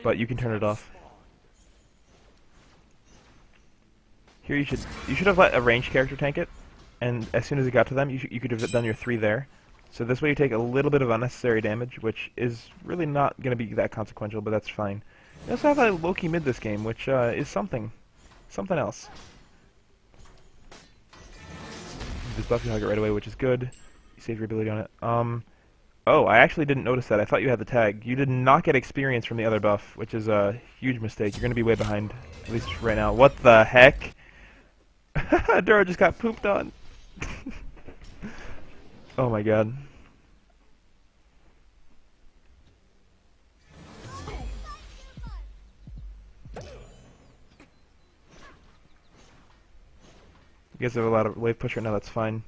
but you can turn it off. Here you should have let a ranged character tank it, and as soon as it got to them, you could have done your 3 there. So this way you take a little bit of unnecessary damage, which is really not going to be that consequential, but that's fine. You also have a low-key mid this game, which is something else. This buff you hug it right away, which is good. You save your ability on it. Oh, I actually didn't notice that. I thought you had the tag. You did not get experience from the other buff, which is a huge mistake. You're going to be way behind, at least right now. What the heck? Dura just got pooped on. Oh my god. You guys have a lot of wave push right now, that's fine.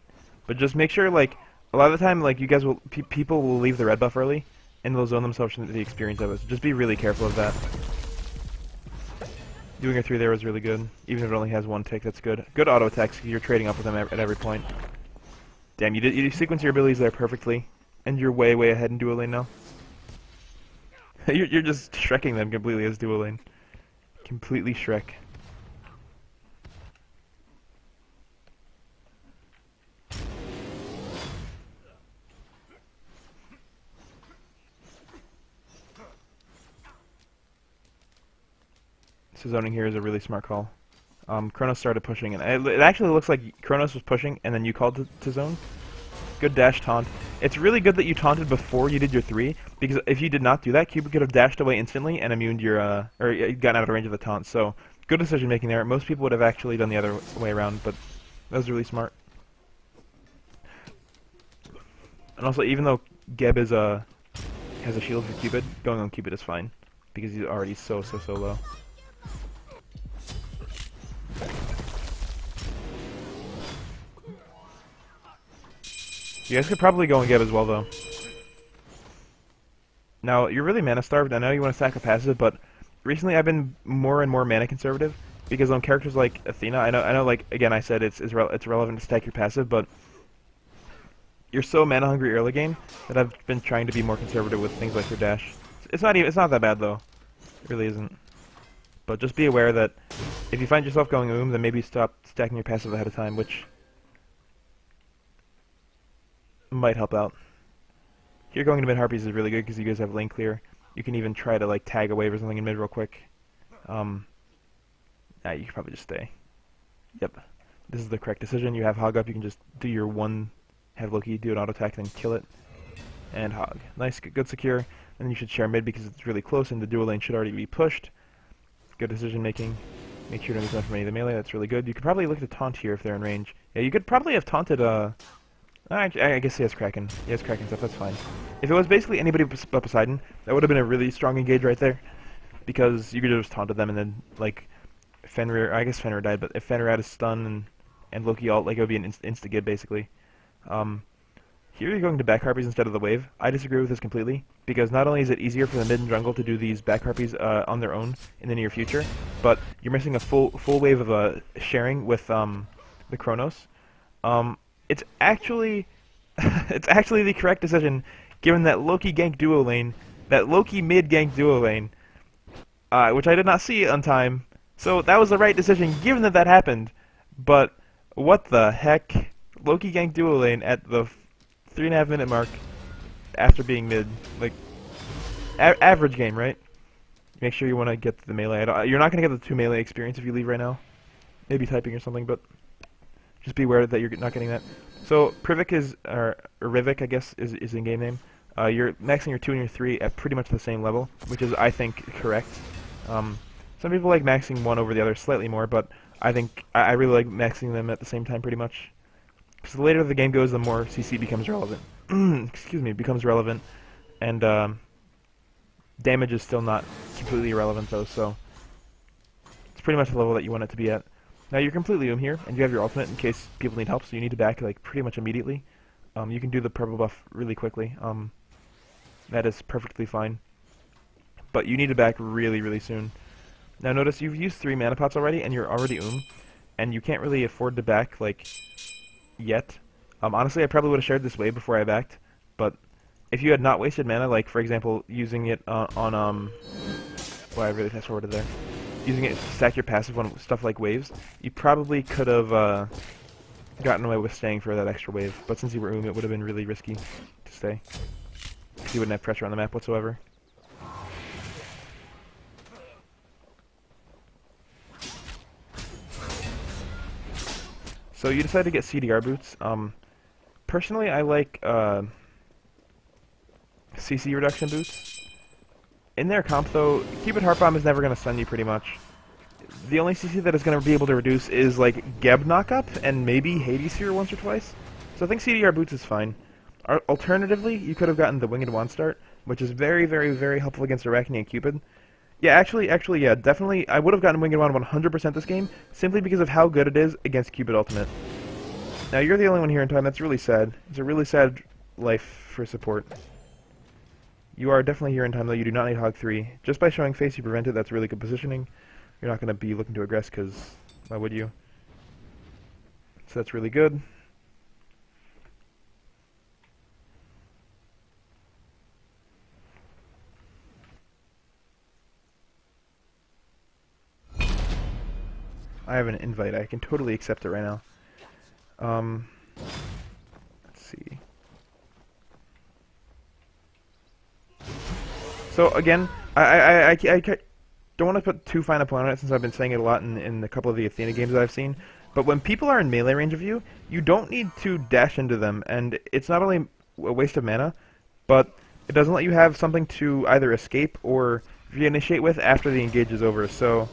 But just make sure, like, a lot of the time, like, you guys will, people will leave the red buff early, and they'll zone themselves into the experience of it. So just be really careful of that. Doing a 3 there was really good. Even if it only has 1 tick, that's good. Good auto attacks, you're trading up with them at every point. Damn, you sequence your abilities there perfectly. And you're way, way ahead in duo lane now. you're just Shrekking them completely as duo lane. Completely Shrek. So zoning here is a really smart call. Kronos started pushing, and it actually looks like Kronos was pushing, and then you called to zone. Good dash taunt. It's really good that you taunted before you did your 3, because if you did not do that, Cupid could have dashed away instantly and immuned your, or gotten out of range of the taunt. So, good decision making there. Most people would have actually done the other way around, but that was really smart. And also, even though Geb is has a shield for Cupid, going on Cupid is fine, because he's already so low. You guys could probably go and Geb as well, though. Now, you're really mana starved. I know you want to stack a passive, but recently I've been more and more mana conservative, because on characters like Athena, I know, like, again, I said it's relevant to stack your passive, but you're so mana hungry early game that I've been trying to be more conservative with things like your dash. It's not that bad, though. It really isn't. But just be aware that if you find yourself going then maybe stop stacking your passive ahead of time, which might help out. Here going to mid Harpies is really good because you guys have lane clear. You can even try to like tag a wave or something in mid real quick. You can probably just stay. Yep. This is the correct decision. You have Hog up, you can just do your 1 have Loki, do an auto attack, then kill it. And Hog. Nice, good secure. And you should share mid because it's really close and the dual lane should already be pushed. Good decision making. Make sure to miss from any of the melee, that's really good. You could probably look at taunt here if they're in range. Yeah, you could probably have taunted I guess he has Kraken. He has Kraken stuff, that's fine. If it was basically anybody but Poseidon, that would have been a really strong engage right there. Because you could have just taunted them and then, like, Fenrir, I guess Fenrir died, but if Fenrir had a stun and Loki ult, like, it would be an insta-gib, basically. Here you're going to back harpies instead of the wave. I disagree with this completely, because not only is it easier for the mid and jungle to do these back harpies on their own in the near future, but you're missing a full wave of sharing with the Kronos. It's actually the correct decision, given that Loki gank duo lane, that Loki mid gank duo lane, which I did not see on time. So that was the right decision, given that happened. But what the heck? Loki gank duo lane at the 3.5 minute mark after being mid, like average game, right? Make sure you want to get the melee. You're not going to get the 2 melee experience if you leave right now. Maybe typing or something, but just be aware that you're not getting that. So Privik is, or Rivik, I guess, is in-game name. You're maxing your 2 and your 3 at pretty much the same level, which is, I think, correct. Some people like maxing one over the other slightly more, but I think I really like maxing them at the same time pretty much. So the later the game goes, the more CC becomes relevant. Excuse me, becomes relevant, and damage is still not completely irrelevant though. So it's pretty much the level that you want it to be at. Now you're completely here, and you have your ultimate in case people need help, so you need to back like pretty much immediately. You can do the purple buff really quickly. That is perfectly fine. But you need to back really, really soon. Now notice you've used 3 mana pots already, and you're already and you can't really afford to back like yet. Honestly, I probably would have shared this wave before I backed, but if you had not wasted mana, like for example using it on Why I really fast-forwarded there. Using it to stack your passive on stuff like waves, you probably could have gotten away with staying for that extra wave, but since you were it would have been really risky to stay. You wouldn't have pressure on the map whatsoever. So you decided to get CDR boots. Personally, I like CC reduction boots. In their comp, though, Cupid Heart Bomb is never going to stun you, pretty much. The only CC that is going to be able to reduce is, like, Geb Knockup, and maybe Hades Sphere once or twice. So I think CDR boots is fine. Alternatively, you could have gotten the Winged Wand start, which is very, very, very helpful against Arachne and Cupid. Yeah, actually, yeah, definitely, I would have gotten Winged Wand 100% this game, simply because of how good it is against Cupid Ultimate. Now, you're the only one here in time. That's really sad. It's a really sad life for support. You are definitely here in time, though. You do not need Hog 3. Just by showing face, you prevent it. That's really good positioning. You're not going to be looking to aggress, because why would you? So that's really good. I have an invite. I can totally accept it right now. Let's see. So again, I don't want to put too fine a point on it since I've been saying it a lot in a couple of the Athena games that I've seen. But when people are in melee range of you, you don't need to dash into them, and it's not only a waste of mana, but it doesn't let you have something to either escape or reinitiate with after the engage is over. So,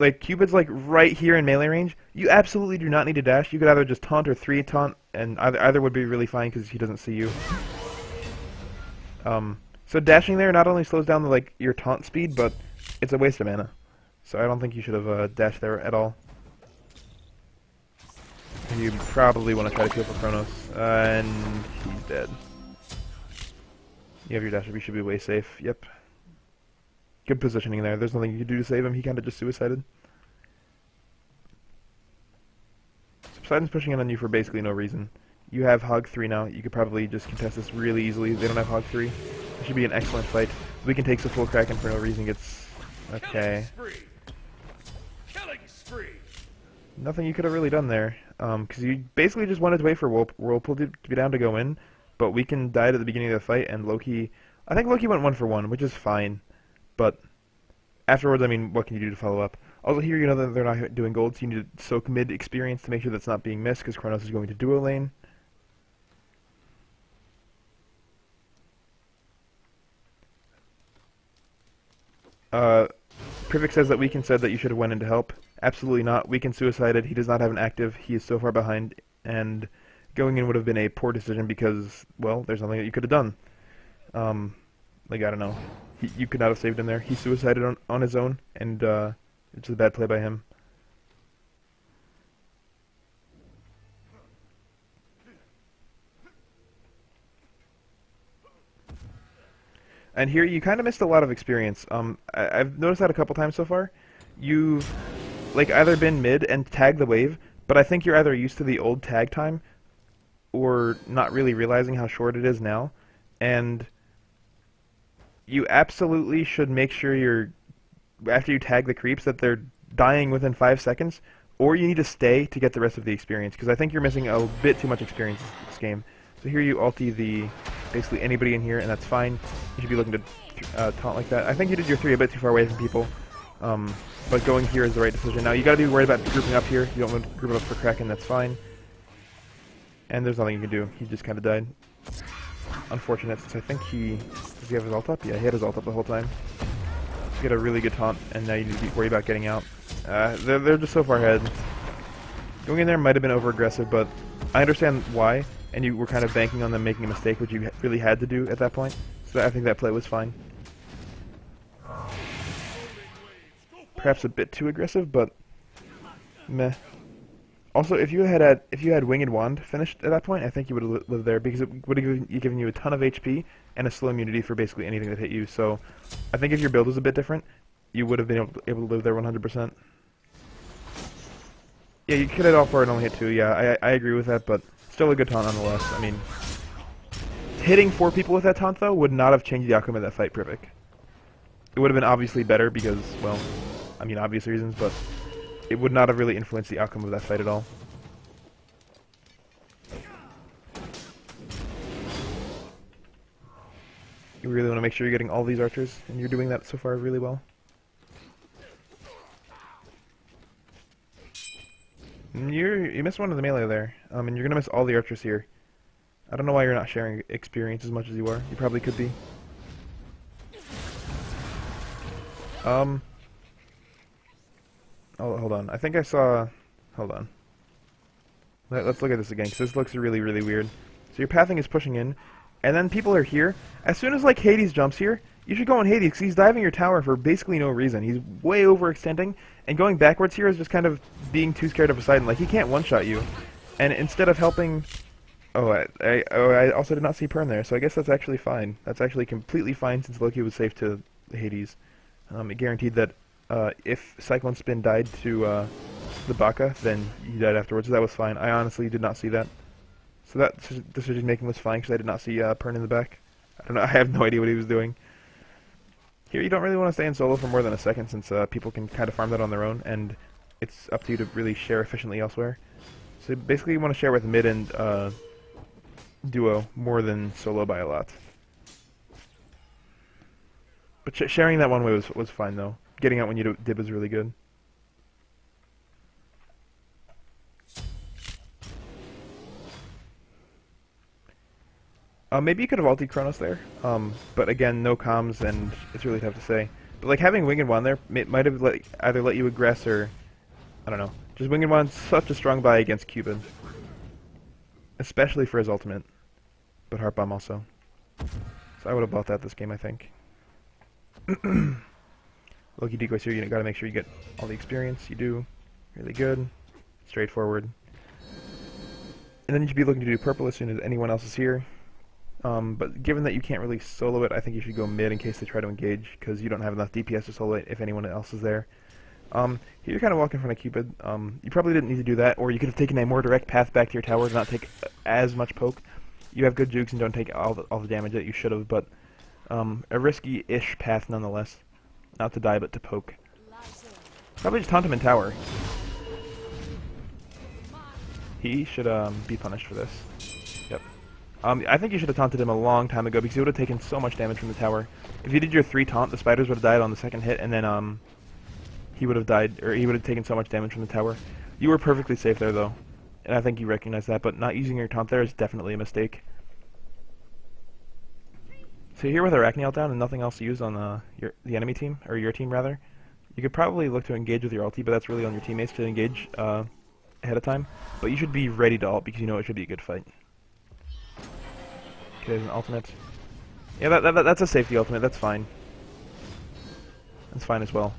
like Cupid's like right here in melee range. You absolutely do not need to dash. You could either just taunt or 3 taunt, and either would be really fine because he doesn't see you. So dashing there not only slows down your taunt speed, but it's a waste of mana. So I don't think you should have dashed there at all. You probably want to try to kill for Chronos, and he's dead. You have your dash up, you should be way safe. Yep. Good positioning there. There's nothing you can do to save him. He kind of just suicided. So Poseidon's pushing in on you for basically no reason. You have Hog 3 now. You could probably just contest this really easily. They don't have Hog 3. It should be an excellent fight. We can take the full Kraken for no reason. It's okay. Killing spree. Nothing you could have really done there. Because you basically just wanted to wait for Whirlpool to be down to go in. But Weaken died at the beginning of the fight, and Loki... I think Loki went 1 for 1, which is fine. But afterwards, I mean, what can you do to follow up? Also here, you know that they're not doing gold, so you need to soak mid experience to make sure that's not being missed, because Chronos is going to duo lane. Privik says that Weaken said that you should have went in to help. Absolutely not. Weaken suicided. He does not have an active. He is so far behind, and going in would have been a poor decision because, well, there's nothing that you could have done. Like, I don't know. You could not have saved him there. He suicided on his own, and it's a bad play by him. And here, you kind of missed a lot of experience. I've noticed that a couple times so far. You've, like, either been mid and tagged the wave, but I think you're either used to the old tag time, or not really realizing how short it is now, and you absolutely should make sure after you tag the creeps, that they're dying within 5 seconds, or you need to stay to get the rest of the experience, because I think you're missing a bit too much experience this game. So here you ulti basically anybody in here, and that's fine. You should be looking to taunt like that. I think you did your 3 a bit too far away from people, but going here is the right decision. Now you gotta be worried about grouping up here. You don't want to group up for Kraken, that's fine. And there's nothing you can do. He just kind of died. Unfortunate, since I think does he have his ult up? Yeah, he had his ult up the whole time. You get a really good taunt, and now you need to worry about getting out. They're just so far ahead. Going in there might have been over-aggressive, but I understand why, and you were kind of banking on them making a mistake, which you really had to do at that point. So I think that play was fine. Perhaps a bit too aggressive, but meh. Also, if you had Winged Wand finished at that point, I think you would have lived there, because it would have given you a ton of HP and a slow immunity for basically anything that hit you. So I think if your build was a bit different, you would have been able to live there 100%. Yeah, you could hit all 4 and only hit 2. Yeah, I agree with that, but still a good taunt nonetheless. I mean, hitting 4 people with that taunt, though, would not have changed the outcome of that fight, Privik. It would have been obviously better because, well, I mean obvious reasons, but it would not have really influenced the outcome of that fight at all. You really want to make sure you're getting all these archers, and you're doing that so far really well. You missed one of the melee there, and you're gonna miss all the archers here. I don't know why you're not sharing experience as much as you are. You probably could be. Oh, hold on. I think I saw... Hold on. Let's look at this again, because this looks really, really weird. So your pathing is pushing in, and then people are here. As soon as, like, Hades jumps here, you should go on Hades, because he's diving your tower for basically no reason. He's way overextending, and going backwards here is just kind of being too scared of Poseidon. Like, he can't one-shot you. And instead of helping... Oh, I also did not see Pern there, so I guess that's actually fine. That's actually completely fine, since Loki was safe to Hades. It guaranteed that if Cyclone Spin died to the Baka, then he died afterwards, so that was fine. I honestly did not see that. So that decision-making was fine, because I did not see Pern in the back. I don't know, I have no idea what he was doing. Here, you don't really want to stay in solo for more than a second, since people can kind of farm that on their own, and it's up to you to really share efficiently elsewhere. So basically you want to share with mid and duo more than solo by a lot. But sharing that one way was fine, though. Getting out when you did was really good. Maybe you could have ulted Kronos there, but again, no comms, and it's really tough to say. But like having Winged Wand there might have either let you aggress or, I don't know. Just Winged Wand's such a strong buy against Cupid, especially for his ultimate, but Heart Bomb also. So I would have bought that this game, I think. Loki decoys here, you gotta make sure you get all the experience. You do. Really good. Straightforward. And then you should be looking to do purple as soon as anyone else is here. But given that you can't really solo it, I think you should go mid in case they try to engage, because you don't have enough DPS to solo it if anyone else is there. Here you're kind of walking in front of Cupid. You probably didn't need to do that, or you could have taken a more direct path back to your tower to not take as much poke. You have good jukes and don't take all the damage that you should have, but a risky-ish path nonetheless. Not to die, but to poke. Probably just taunt him in tower. He should be punished for this. Yep. I think you should have taunted him a long time ago, because he would have taken so much damage from the tower. If you did your 3 taunt, the spiders would have died on the second hit, and then he would have died, or he would have taken so much damage from the tower. You were perfectly safe there, though, and I think you recognize that, but not using your taunt there is definitely a mistake. So here with Arachne out down and nothing else to use on the enemy team, or your team rather, you could probably look to engage with your ulti, but that's really on your teammates to engage ahead of time. But you should be ready to ult because you know it should be a good fight. Okay, there's an ultimate. Yeah, that's a safety ultimate. That's fine. That's fine as well.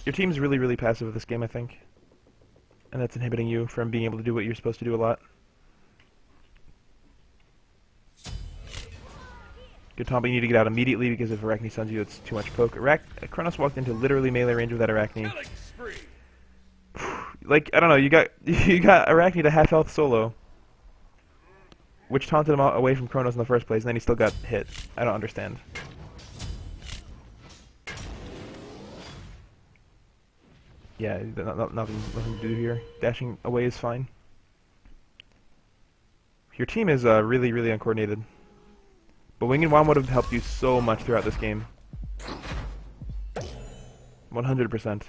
Your team's really, really passive with this game, I think, and that's inhibiting you from being able to do what you're supposed to do a lot. Good taunt, but you need to get out immediately because if Arachne stuns you, it's too much poke. Kronos walked into literally melee range with that Arachne. Like, I don't know, you got Arachne to half health solo, which taunted him away from Kronos in the first place, and then he still got hit. I don't understand. Yeah, nothing to do here. Dashing away is fine. Your team is really, really uncoordinated. But Winged Wand would have helped you so much throughout this game. 100%.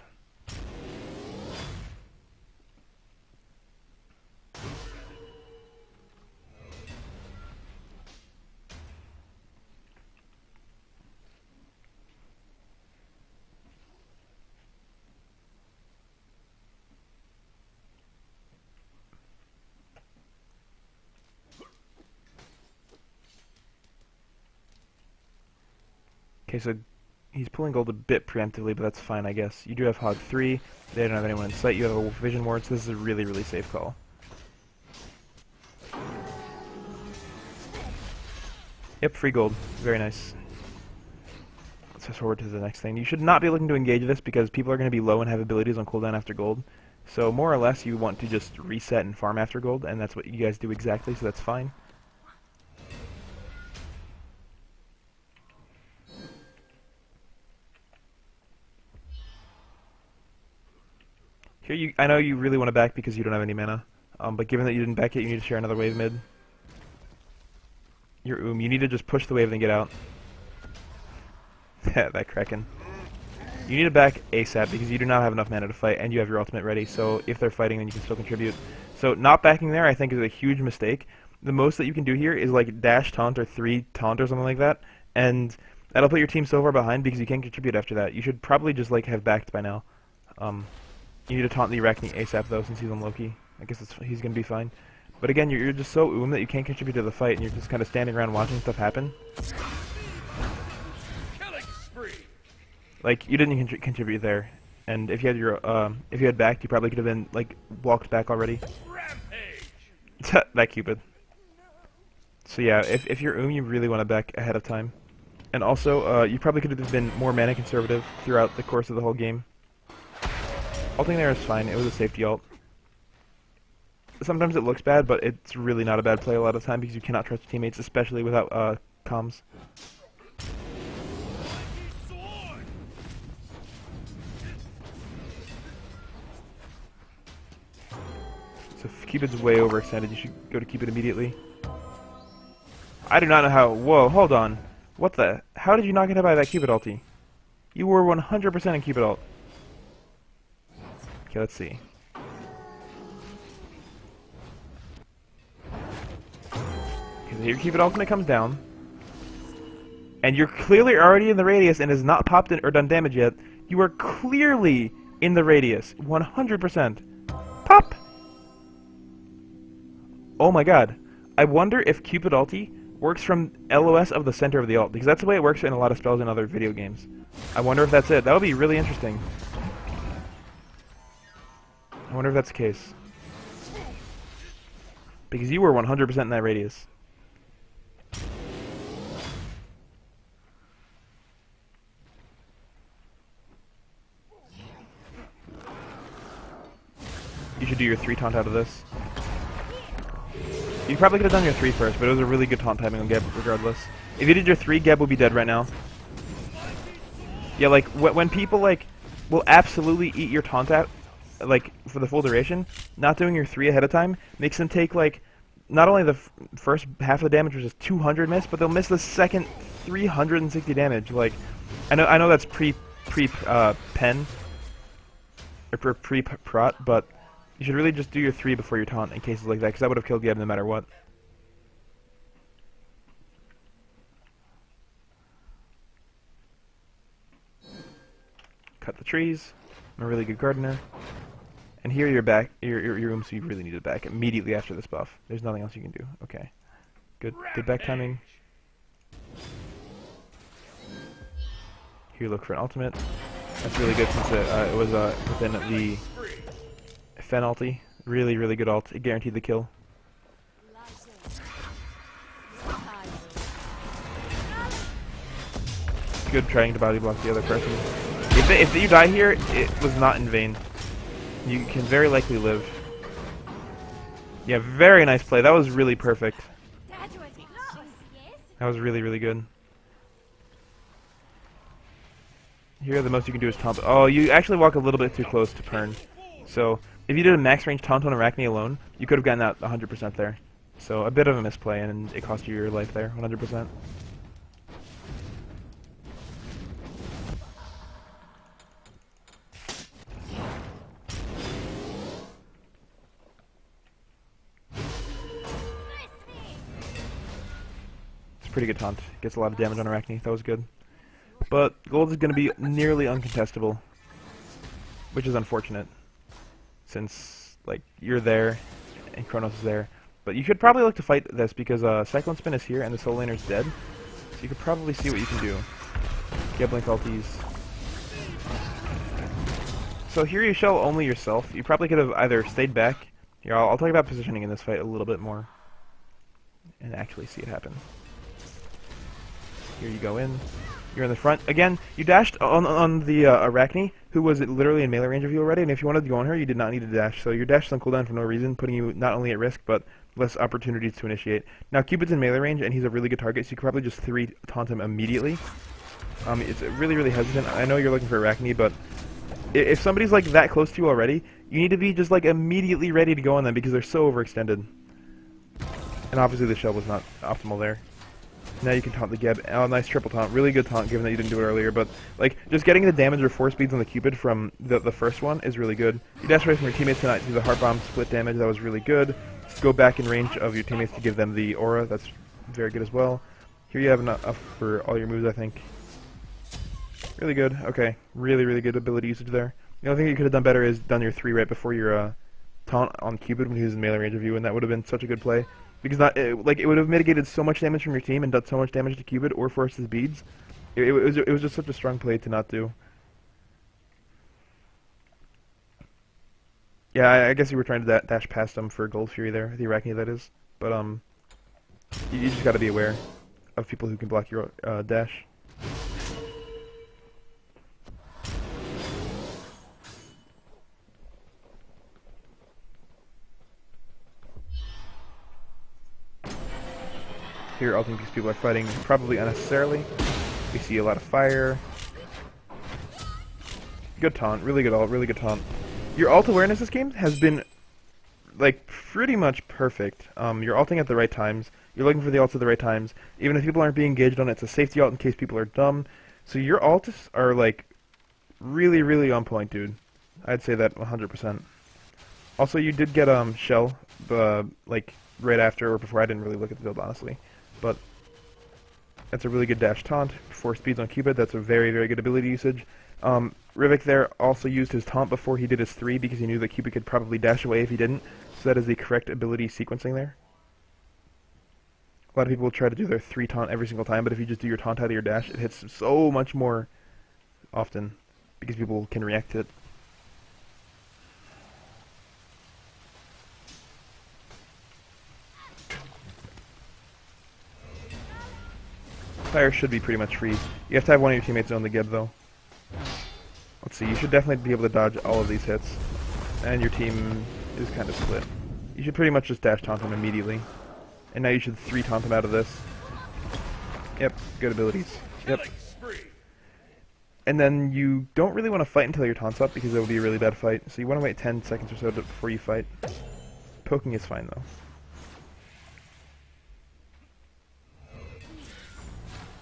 Okay, so he's pulling gold a bit preemptively, but that's fine, I guess. You do have Hog 3. They don't have anyone in sight. You have a Vision Ward, so this is a really, really safe call. Yep, free gold. Very nice. Let's fast forward to the next thing. You should not be looking to engage this because people are going to be low and have abilities on cooldown after gold. So more or less you want to just reset and farm after gold, and that's what you guys do exactly, so that's fine. Here, I know you really want to back because you don't have any mana. But given that you didn't back it, you need to share another wave mid. Your you need to just push the wave and get out. That Kraken. You need to back ASAP because you do not have enough mana to fight, and you have your ultimate ready, so if they're fighting, then you can still contribute. So not backing there, I think, is a huge mistake. The most that you can do here is like dash taunt or 3 taunt or something like that, and that'll put your team so far behind because you can't contribute after that. You should probably just like have backed by now. You need to taunt the Arachne ASAP though, since he's on Loki. I guess he's gonna be fine. But again, you're just so that you can't contribute to the fight, and you're just kind of standing around watching stuff happen. Like, you didn't contribute there, and if you had your if you had backed, you probably could have been like walked back already. That Cupid. So yeah, if you're you really want to back ahead of time, and also you probably could have been more mana conservative throughout the course of the whole game. Ulting there is fine. It was a safety ult. Sometimes it looks bad, but it's really not a bad play a lot of the time because you cannot trust your teammates, especially without comms. So if Cupid's way overextended, you should go to Cupid immediately. I do not know how... Whoa, hold on. What the... How did you not get hit by that Cupid ulti? You were 100% in Cupid ult. Okay, let's see. Okay, so your Cupid ultimate comes down. And you're clearly already in the radius and has not popped in or done damage yet. You are clearly in the radius. 100%. Pop! Oh my god. I wonder if Cupid ulti works from LOS of the center of the ult, because that's the way it works in a lot of spells in other video games. I wonder if that's it. That would be really interesting. I wonder if that's the case. Because you were 100% in that radius. You should do your 3 taunt out of this. You probably could have done your 3 first, but it was a really good taunt timing on Geb regardless. If you did your 3, Geb will be dead right now. Yeah, like, when people, like, will absolutely eat your taunt out, like, for the full duration, not doing your 3 ahead of time makes them take, like, not only the first half of the damage, which is 200 miss, but they'll miss the second 360 damage. Like, I know that's pen, or pre-prot, but you should really just do your 3 before your taunt in cases like that, because that would have killed Geb no matter what. Cut the trees. I'm a really good gardener. And here you're back. Your room, so you really need it back immediately after this buff. There's nothing else you can do. Okay. Good back timing. Here you look for an ultimate. That's really good since it was within the Fen ulti. Really, really good ult. It guaranteed the kill. Good trying to body block the other person. If you die here, it was not in vain. You can very likely live. Yeah, very nice play. That was really perfect. That was really, really good. Here, the most you can do is taunt. Oh, you actually walk a little bit too close to Pern. So, if you did a max range taunt on Arachne alone, you could have gotten that 100% there. So, a bit of a misplay, and it cost you your life there, 100%. It's a pretty good taunt. Gets a lot of damage on Arachne. That was good. But gold is going to be nearly uncontestable, which is unfortunate, since like you're there and Kronos is there. But you should probably look to fight this because Cyclone Spin is here and the Soul Laner's dead, so you could probably see what you can do. Get blink ultis. So here you shell only yourself. You probably could have either stayed back. Here, I'll talk about positioning in this fight a little bit more and actually see it happen. Here you go in. You're in the front. Again, you dashed on the Arachne, who was literally in melee range of you already, and if you wanted to go on her, you did not need to dash. So your dash is on cooldown for no reason, putting you not only at risk, but less opportunities to initiate. Now, Cupid's in melee range, and he's a really good target, so you could probably just 3 taunt him immediately. It's really, really hesitant. I know you're looking for Arachne, but If somebody's like that close to you already, you need to be just like immediately ready to go on them because they're so overextended. And obviously the shell was not optimal there. Now you can taunt the Geb. Oh, nice triple taunt. Really good taunt given that you didn't do it earlier. But like just getting the damage or force speeds on the Cupid from the first one is really good. You dash away from your teammates to not do the heart bomb split damage. That was really good. Just go back in range of your teammates to give them the aura. That's very good as well. Here you have enough for all your moves, I think. Really good. Okay. Really, really good ability usage there. The only thing you could have done better is done your 3 right before your taunt on Cupid when he was in melee range of you, and that would have been such a good play. Because it would have mitigated so much damage from your team and done so much damage to Cupid or forced his beads. It was just such a strong play to not do. Yeah, I guess you were trying to dash past him for Gold Fury there, the Arachne that is. But you just got to be aware of people who can block your dash. Here, ulting because people are fighting probably unnecessarily. We see a lot of fire. Good taunt, really good ult, really good taunt. Your ult awareness this game has been, like, pretty much perfect. You're ulting at the right times. You're looking for the ults at the right times. Even if people aren't being engaged on it, it's a safety ult in case people are dumb. So your ults are, like, really, really on point, dude. I'd say that 100%. Also, you did get Shell, like, right after or before. I didn't really look at the build, honestly. But that's a really good dash taunt. 4 speeds on Cupid, that's a very, very good ability usage. Rivik there also used his taunt before he did his 3 because he knew that Cupid could probably dash away if he didn't. So that is the correct ability sequencing there. A lot of people will try to do their 3 taunt every single time, but if you just do your taunt out of your dash, it hits so much more often because people can react to it. Fire should be pretty much free. You have to have one of your teammates on the Geb though. Let's see, you should definitely be able to dodge all of these hits. And your team is kind of split. You should pretty much just dash taunt him immediately. And now you should 3 taunt him out of this. Yep, good abilities. Yep. And then you don't really want to fight until your taunt's up because it will be a really bad fight. So you want to wait 10 seconds or so before you fight. Poking is fine though.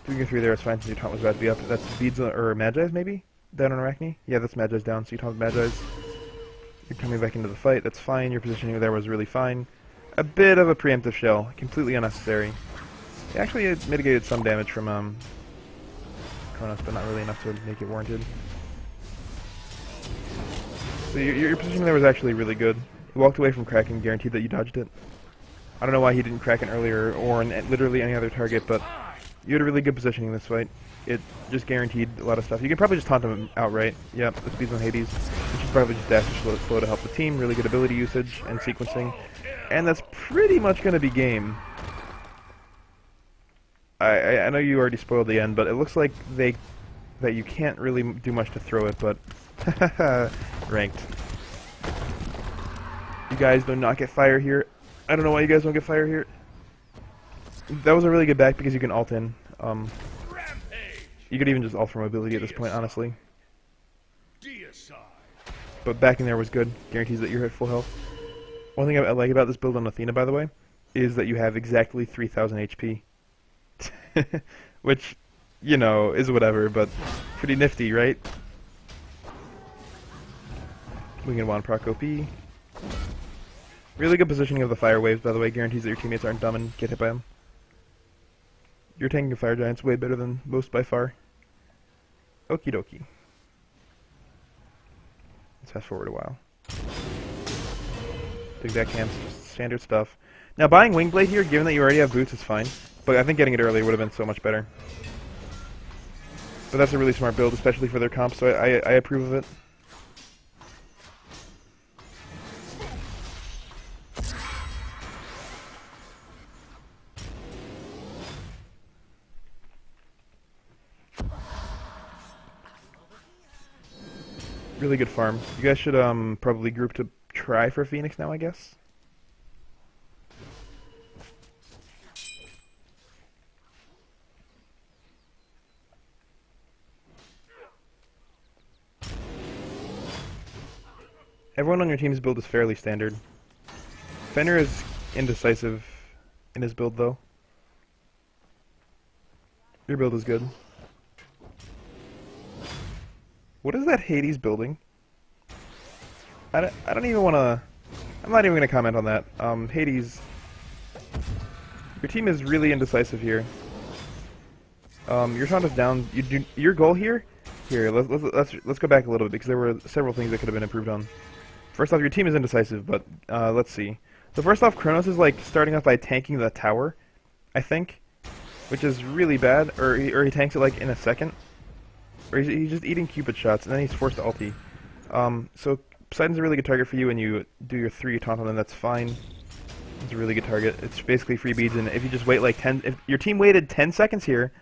Doing a 3 there is fine since your taunt was about to be up. That's Beads or Magi's maybe? Down on Arachne? Yeah, that's Magi's down, so you taunt Magi's. You're coming back into the fight, that's fine. Your positioning there was really fine. A bit of a preemptive shell, completely unnecessary. Actually, it mitigated some damage from Kronos, but not really enough to make it warranted. So your positioning there was actually really good. You walked away from Kraken, guaranteed that you dodged it. I don't know why he didn't Kraken earlier or on literally any other target, but you had a really good positioning in this fight. It just guaranteed a lot of stuff. You can probably just taunt him outright. Yep, the speeds on Hades. You should probably just dash slow to help the team. Really good ability usage and sequencing. And that's pretty much going to be game. I know you already spoiled the end, but it looks like that you can't really do much to throw it, but ranked. You guys do not get fire here. I don't know why you guys don't get fire here. That was a really good back because you can ult in. You could even just ult for mobility at this point, honestly. But backing there was good. Guarantees that you're at full health. One thing I like about this build on Athena, by the way, is that you have exactly 3,000 HP. Which, you know, is whatever, but pretty nifty, right? Wing and Wand proc OP. Really good positioning of the fire waves, by the way. Guarantees that your teammates aren't dumb and get hit by them. You're tanking Fire Giants way better than most by far. Okie dokie. Let's fast forward a while. Big back camps, standard stuff. Now buying Wingblade here, given that you already have boots, is fine. But I think getting it earlier would have been so much better. But that's a really smart build, especially for their comp, so I approve of it. Really good farm. You guys should probably group to try for Phoenix now, I guess. Everyone on your team's build is fairly standard. Fenrir is indecisive in his build, though. Your build is good. What is that Hades building? I don't even want to... I'm not even going to comment on that. Hades... Your team is really indecisive here. Your Taunt is down. Your goal here... Here, let's go back a little bit, because there were several things that could have been improved on. First off, your team is indecisive, but let's see. So first off, Kronos is like starting off by tanking the tower, I think, which is really bad. Or he tanks it like in a second. Or he's just eating Cupid shots, and then he's forced to ulti. So Poseidon's a really good target for you, and you do your 3 taunt on him, that's fine. It's a really good target. It's basically free beads, and if you just wait like 10... If your team waited 10 seconds here,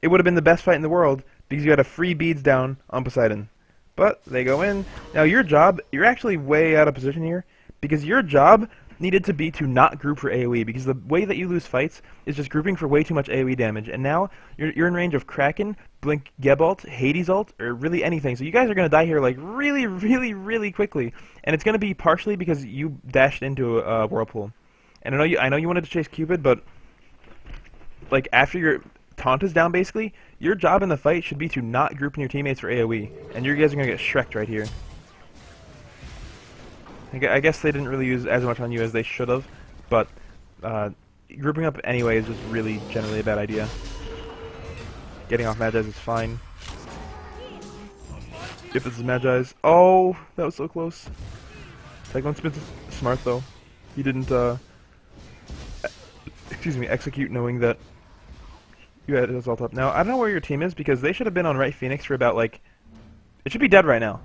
it would have been the best fight in the world, because you had a free beads down on Poseidon. But they go in. Now your job, you're actually way out of position here, because your job needed to be to not group for AoE, because the way that you lose fights is just grouping for way too much AoE damage, and now you're in range of Kraken, Blink Geb ult, Hades ult, or really anything. So you guys are going to die here like really, really, really quickly, and it's going to be partially because you dashed into a whirlpool. And I know you wanted to chase Cupid, but like after your taunt is down, basically, your job in the fight should be to not group in your teammates for AoE, and you guys are going to get Shrek'd right here. I guess they didn't really use as much on you as they should have, but grouping up anyway is just really generally a bad idea. Getting off Magi's is fine. If this is Magi's. Oh, that was so close. Cyclone Smith's smart though. He didn't, excuse me, execute knowing that you had his ult up. Now, I don't know where your team is, because they should have been on right Phoenix for about, like... It should be dead right now.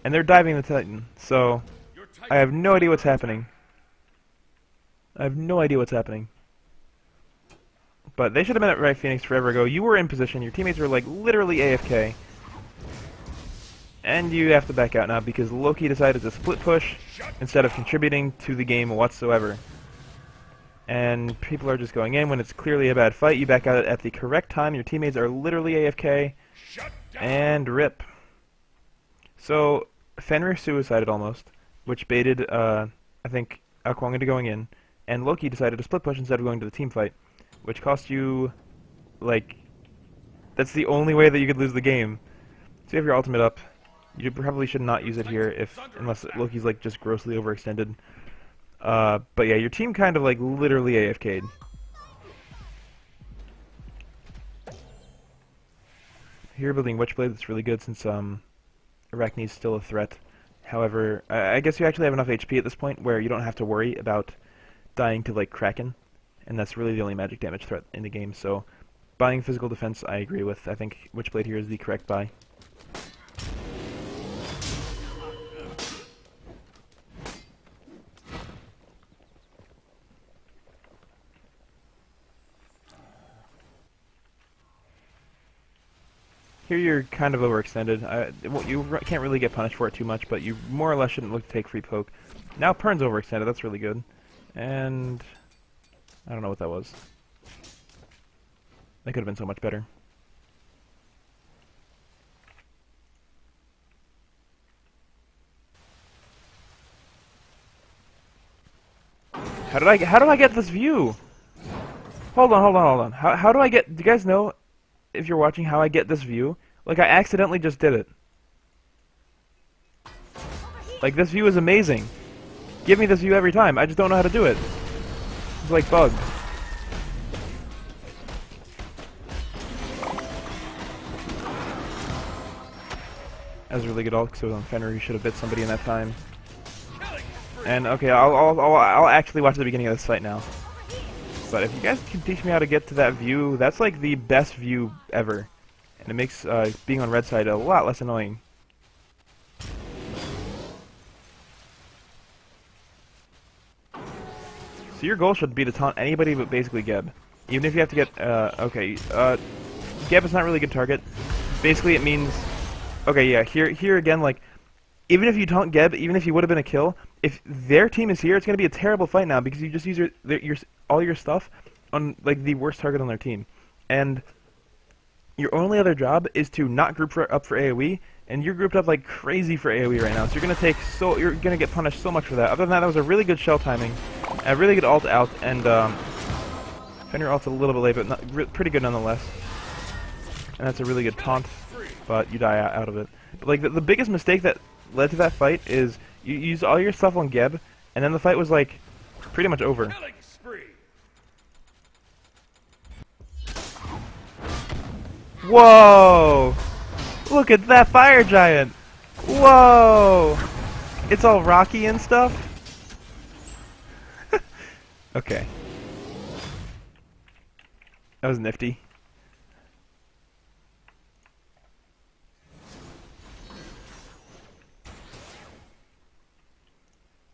And they're diving the Titan, so... I have no idea what's happening. I have no idea what's happening. But they should have been at right Phoenix forever ago. You were in position. Your teammates were like literally AFK. And you have to back out now because Loki decided to split push instead of contributing to the game whatsoever. And people are just going in when it's clearly a bad fight. You back out at the correct time. Your teammates are literally AFK. And rip. So, Fenrir suicided almost, which baited, I think, Akwang into going in, and Loki decided to split push instead of going to the team fight, which cost you, like, that's the only way that you could lose the game. So you have your ultimate up. You probably should not use it here, unless Loki's, like, just grossly overextended. But yeah, your team kind of, like, literally AFK'd. Here you're building Witchblade, that's really good since, Arachne's still a threat. However, I guess you actually have enough HP at this point where you don't have to worry about dying to, like, Kraken, and that's really the only magic damage threat in the game, so buying physical defense I agree with. I think Witchblade here is the correct buy. Here you're kind of overextended. You can't really get punished for it too much, but you more or less shouldn't look to take free poke. Now Pern's overextended, that's really good. And... I don't know what that was. That could have been so much better. How do I get this view? Hold on. How do I get... Do you guys know, if you're watching, how I get this view? Like, I accidentally just did it. Like, this view is amazing. Give me this view every time. I just don't know how to do it. It's like bugged. That was a really good ult, because it was on Fenrir. He should have bit somebody in that time. And, okay, I'll actually watch the beginning of this fight now. But if you guys can teach me how to get to that view, that's like the best view ever. And it makes being on red side a lot less annoying. So your goal should be to taunt anybody but basically Geb. Even if you have to get, Geb is not really a good target. Basically it means, okay, yeah, here again, like, even if you taunt Geb, even if he would have been a kill, if their team is here, it's going to be a terrible fight now because you just use all your stuff on, like, the worst target on their team. And your only other job is to not group up for AoE And you're grouped up like crazy for AoE right now, so you're gonna get punished so much for that. Other than that was a really good shell timing, a really good ult out, and Fenrir ult's a little bit late, but pretty good nonetheless. And that's a really good taunt, but you die out of it. But like the biggest mistake that led to that fight is you used all your stuff on Geb, and then the fight was like pretty much over. Killing spree. Whoa! Look at that fire giant! Whoa! It's all rocky and stuff? Okay. That was nifty.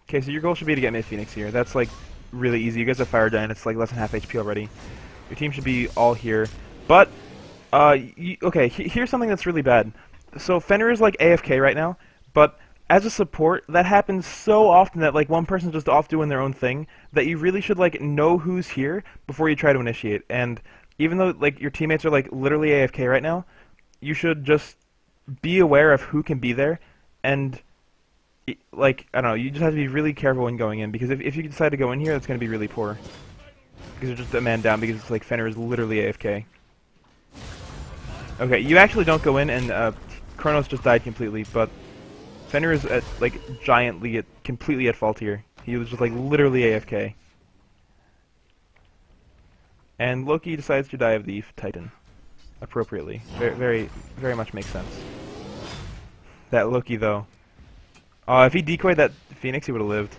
Okay, so your goal should be to get mid Phoenix here. That's like really easy. You guys have fire giant, it's like less than half HP already. Your team should be all here. But okay, here's something that's really bad. So Fenrir is like AFK right now, but as a support, that happens so often that like one person's just off doing their own thing that you really should like know who's here before you try to initiate. And even though like your teammates are like literally AFK right now, you should just be aware of who can be there, and like I don't know, you just have to be really careful when going in, because if you decide to go in here, that's going to be really poor. Because you're just a man down, because it's like Fenrir is literally AFK. Okay, you actually don't go in, and Kronos just died completely, but Fenrir is at, like, completely at fault here. He was just, like, literally AFK. And Loki decides to die of the Titan. Appropriately. Very, very much makes sense. That Loki, though. If he decoyed that Phoenix, he would have lived.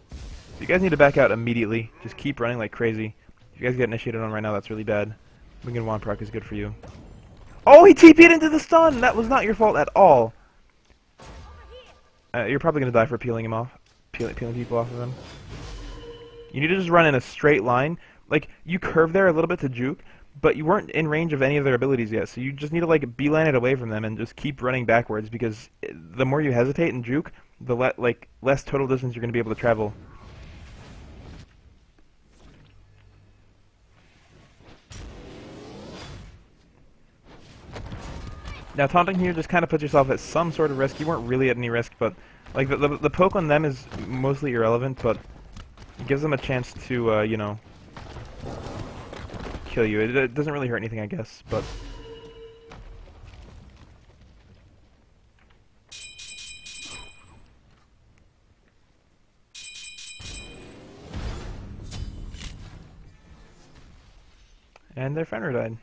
So you guys need to back out immediately. Just keep running like crazy. If you guys get initiated on right now, that's really bad. Winged Wand proc is good for you. Oh, he TP'd into the stun! That was not your fault at all. You're probably going to die for peeling him off. Peeling people off of him. You need to just run in a straight line. Like, you curve there a little bit to juke, but you weren't in range of any of their abilities yet, so you just need to, like, beeline it away from them and just keep running backwards, because the more you hesitate and juke, the less total distance you're going to be able to travel. Now, taunting here just kind of puts yourself at some sort of risk. You weren't really at any risk, but like the poke on them is mostly irrelevant, but it gives them a chance to, you know, kill you. It doesn't really hurt anything, I guess, but... And their Fenrir died.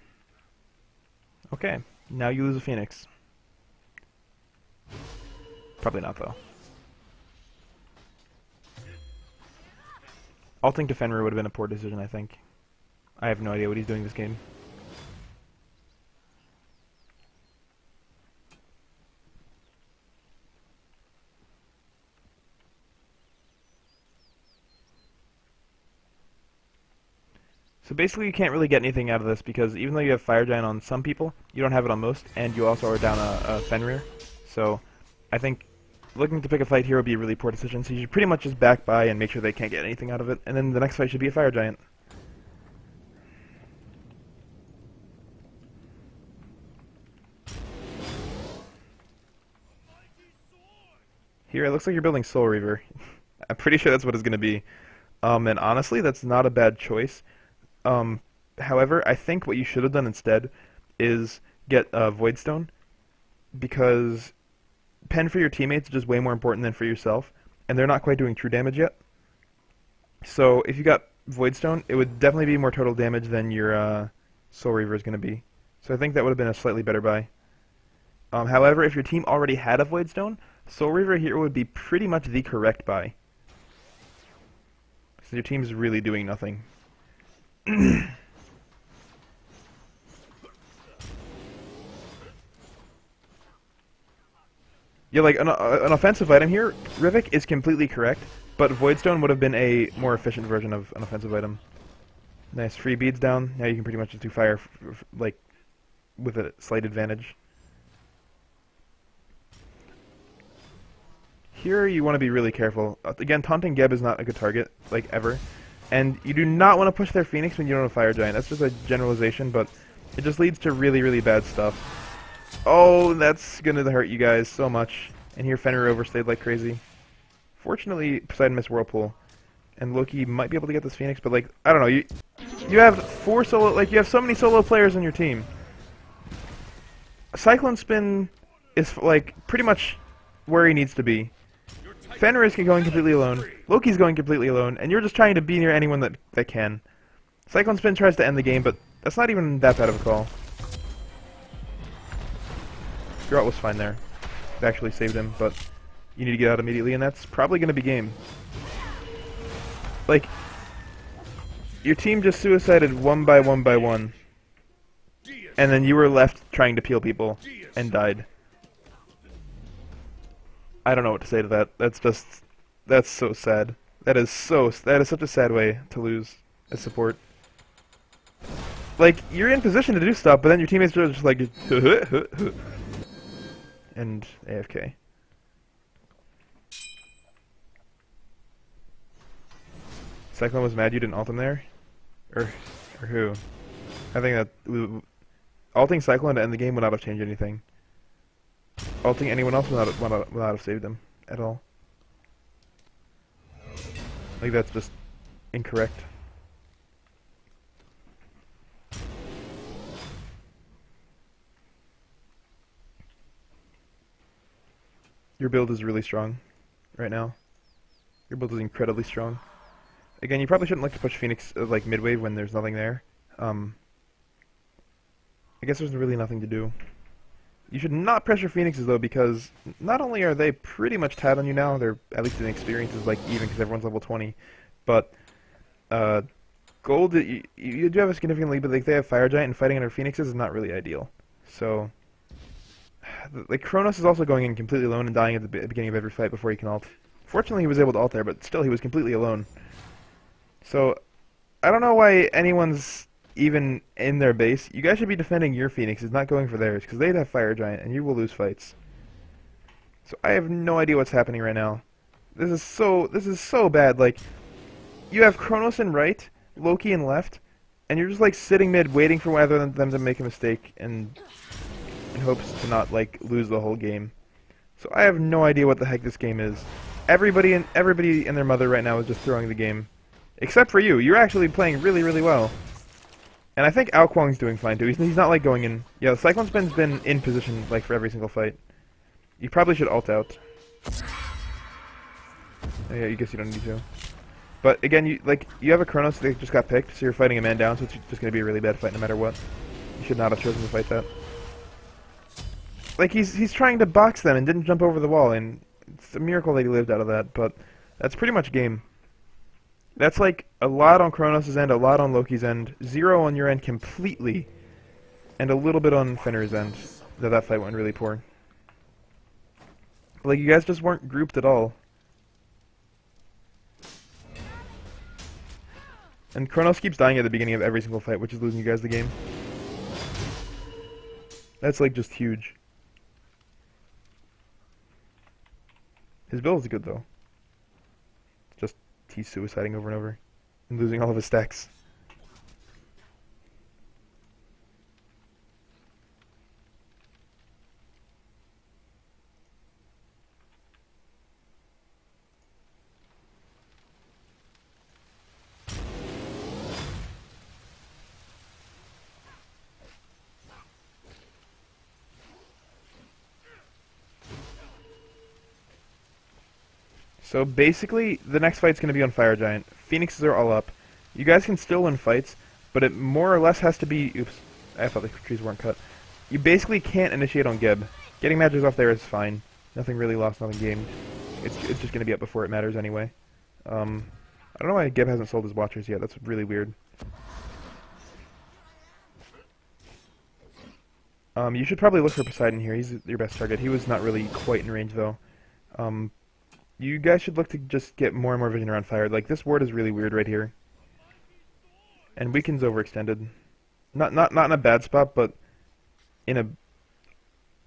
Okay. Now you lose a Phoenix. Probably not, though. Ulting to Fenrir would have been a poor decision, I think. I have no idea what he's doing this game. So basically you can't really get anything out of this, because even though you have Fire Giant on some people, you don't have it on most, and you also are down a Fenrir. So I think looking to pick a fight here would be a really poor decision, so you should pretty much just back by and make sure they can't get anything out of it, and then the next fight should be a Fire Giant. Here it looks like you're building Soul Reaver. I'm pretty sure that's what it's going to be. And honestly, that's not a bad choice. However, I think what you should have done instead is get Voidstone, because pen for your teammates is just way more important than for yourself, and they're not quite doing true damage yet. So if you got Voidstone, it would definitely be more total damage than your Soul Reaver is going to be. So I think that would have been a slightly better buy. However, if your team already had a Voidstone, Soul Reaver here would be pretty much the correct buy. So your team's really doing nothing. Yeah, like, an offensive item here, Rivik is completely correct, but Voidstone would have been a more efficient version of an offensive item. Nice, free beads down. Now you can pretty much just do fire, like, with a slight advantage. Here you want to be really careful. Again, taunting Geb is not a good target, like, ever. And you do not want to push their Phoenix when you don't have Fire Giant. That's just a generalization, but it just leads to really, really bad stuff. Oh, that's gonna hurt you guys so much. And here Fenrir overstayed like crazy. Fortunately, Poseidon missed Whirlpool. And Loki might be able to get this Phoenix, but like, I don't know, you have you have so many solo players on your team. Cyclone Spin is like pretty much where he needs to be. Fenrir is going completely alone. Loki's going completely alone, and you're just trying to be near anyone that can. Cyclone Spin tries to end the game, but that's not even that bad of a call. Geralt was fine there. It actually saved him, but you need to get out immediately, and that's probably going to be game. Like, your team just suicided one by one, and then you were left trying to peel people, and died. I don't know what to say to that. That's so sad. That is such a sad way to lose as support. Like, you're in position to do stuff, but then your teammates are just like, and AFK. Cyclone was mad you didn't ult him there? Or who? I think that ulting Cyclone to end the game would not have changed anything. Ulting anyone else would not have saved him at all. Like, that's just incorrect. Your build is really strong right now. Your build is incredibly strong. Again, you probably shouldn't like to push Phoenix like mid-wave when there's nothing there. I guess there's really nothing to do. You should not pressure Phoenixes though, because not only are they pretty much tied on you now, they're at least in experience is like even because everyone's level 20, but gold you do have a significant lead, but like they have Fire Giant and fighting under Phoenixes is not really ideal. So like Kronos is also going in completely alone and dying at the beginning of every fight before he can ult. Fortunately, he was able to ult there, but still he was completely alone. So I don't know why anyone's even in their base. You guys should be defending your Phoenixes, not going for theirs, because they'd have Fire Giant, and you will lose fights. So I have no idea what's happening right now. This is so bad. Like, you have Kronos in right, Loki in left, and you're just like sitting mid, waiting for either of them to make a mistake, and in hopes to not like lose the whole game. So I have no idea what the heck this game is. Everybody and their mother right now is just throwing the game. Except for you. You're actually playing really, really well. And I think Ao Kuang's doing fine too. He's not like going in. Yeah, Cyclone Spin's been in position like for every single fight. You probably should ult out. Oh, yeah, I guess you don't need to. But again, you have a Kronos that just got picked, so you're fighting a man down, so it's just gonna be a really bad fight no matter what. You should not have chosen to fight that. Like he's trying to box them and didn't jump over the wall, and it's a miracle that he lived out of that. But that's pretty much game. That's like a lot on Kronos' end, a lot on Loki's end, 0 on your end completely, and a little bit on Fenrir's end. That fight went really poor. Like, you guys just weren't grouped at all. And Kronos keeps dying at the beginning of every single fight, which is losing you guys the game. That's like just huge. His build is good though. Just he's suiciding over and over and losing all of his stacks. So basically, the next fight's going to be on Fire Giant. Phoenixes are all up. You guys can still win fights, but it more or less has to be... Oops, I thought the trees weren't cut. You basically can't initiate on Geb. Getting magic off there is fine. Nothing really lost, nothing gained. It's just going to be up before it matters anyway. I don't know why Geb hasn't sold his Watchers yet. That's really weird. You should probably look for Poseidon here. He's your best target. He was not really quite in range, though. You guys should look to just get more and more vision around fire. Like, this ward is really weird right here. And Weaken's overextended. Not in a bad spot, but in a...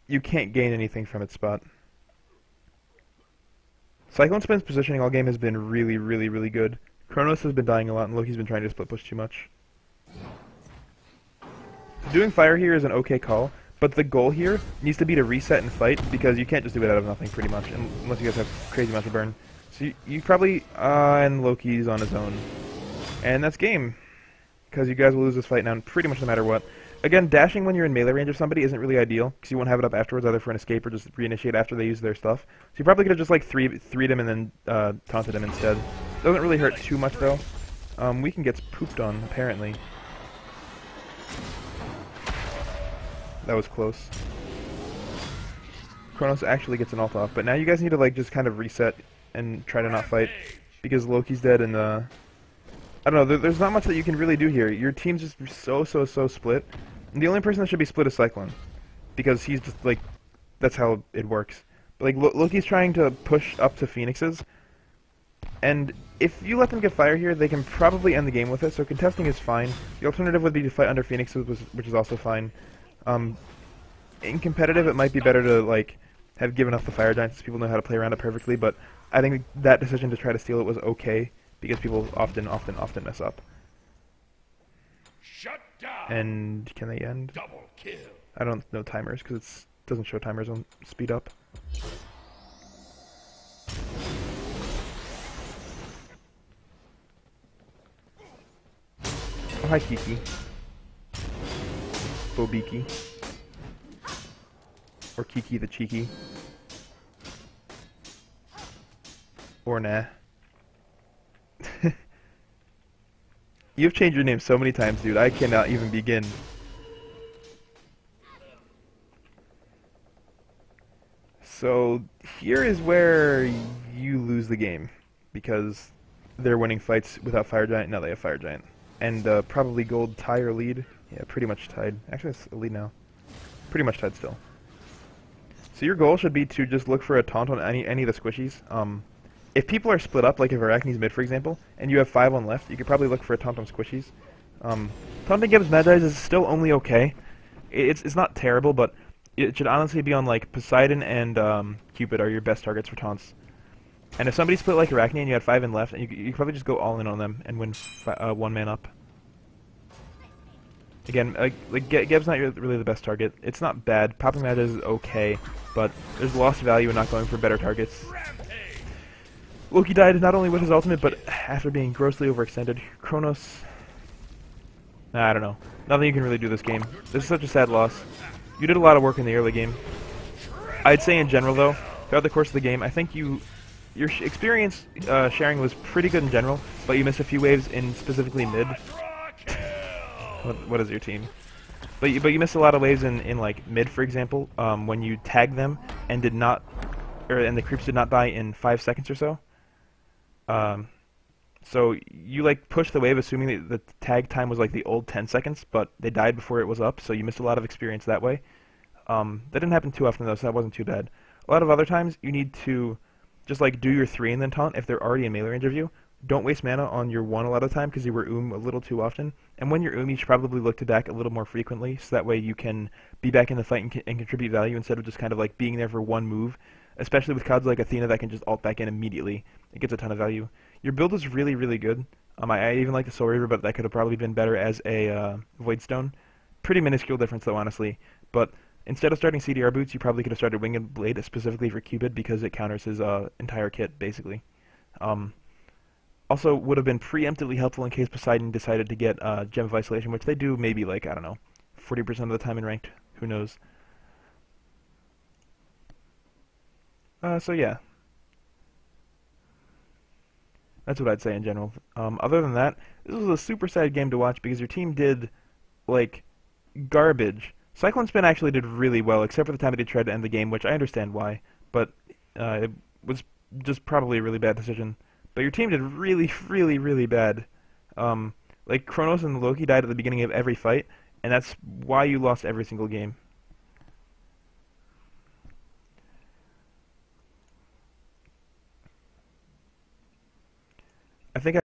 You can't gain anything from its spot. Cyclone Spin's positioning all game has been really, really, really good. Kronos has been dying a lot, and Loki's been trying to split push too much. Doing fire here is an okay call, But the goal here needs to be to reset and fight, because you can't just do it out of nothing, pretty much, unless you guys have crazy amounts of burn. So you probably, and Loki's on his own. And that's game, because you guys will lose this fight now, pretty much no matter what. Again, dashing when you're in melee range of somebody isn't really ideal, because you won't have it up afterwards, either for an escape or just reinitiate after they use their stuff. So you probably could have just like 3'd him and then taunted him instead. Doesn't really hurt too much though. Weekend gets pooped on, apparently. That was close. Kronos actually gets an ult off, but now you guys need to like just kind of reset and try to not fight, because Loki's dead and I don't know, there's not much that you can really do here. Your team's just so split. And the only person that should be split is Cyclone, because he's just like, that's how it works. But like Loki's trying to push up to Phoenixes, and if you let them get fire here, they can probably end the game with it, so contesting is fine. The alternative would be to fight under Phoenixes, which is also fine. In competitive, it might be better to like have given up the fire giants so people know how to play around it perfectly, but I think that decision to try to steal it was okay, because people often mess up. Shut down. And can they end? Double kill. I don't know timers, because it doesn't show timers on speed up. Oh, hi Kiki. Bobiki. Or Kiki the Cheeky. Or nah. You've changed your name so many times, dude. I cannot even begin. So, here is where you lose the game. Because they're winning fights without Fire Giant. Now they have Fire Giant. And probably gold tie or lead. Yeah, pretty much tied. Actually, it's a lead now. Pretty much tied still. So your goal should be to just look for a taunt on any of the squishies. If people are split up, like if Arachne's mid, for example, and you have 5 on left, you could probably look for a taunt on squishies. Taunting Gibbs Magi's is still only okay. It's not terrible, but it should honestly be on like Poseidon and Cupid are your best targets for taunts. And if somebody split like Arachne and you had 5 in left, and you could probably just go all in on them and win 1 man up. Again, like Geb's not really the best target. It's not bad. Popping Magi is okay, but there's lost value in not going for better targets. Loki died not only with his ultimate, but after being grossly overextended. Kronos... Nah, I don't know. Nothing you can really do this game. This is such a sad loss. You did a lot of work in the early game. I'd say in general, though, throughout the course of the game, I think your experience sharing was pretty good in general, but you missed a few waves in specifically mid. What is your team? But you missed a lot of waves in like mid, for example, when you tagged them and did not, and the creeps did not die in 5 seconds or so. So you like pushed the wave assuming that the tag time was like the old 10 seconds, but they died before it was up, so you missed a lot of experience that way. That didn't happen too often though, so that wasn't too bad. A lot of other times you need to just like do your 3 and then taunt if they're already in melee range of you. Don't waste mana on your 1 a lot of the time because you were a little too often. And when you're you should probably look to back a little more frequently, so that way you can be back in the fight and contribute value instead of just kind of like being there for 1 move. Especially with cards like Athena that can just ult back in immediately. It gets a ton of value. Your build is really, really good. I even like the Soul Reaver, but that could have probably been better as a Voidstone. Pretty minuscule difference though, honestly. But instead of starting CDR boots, you probably could have started Winged Blade specifically for Cupid because it counters his entire kit, basically. Also, would have been preemptively helpful in case Poseidon decided to get Gem of Isolation, which they do maybe, like, I don't know, 40% of the time in Ranked. Who knows? So yeah. That's what I'd say in general. Other than that, this was a super sad game to watch because your team did, like, garbage. Cyclone Spin actually did really well, except for the time that he tried to end the game, which I understand why, but it was just probably a really bad decision. But your team did really, really, really bad. Like, Kronos and Loki died at the beginning of every fight, and that's why you lost every single game. I think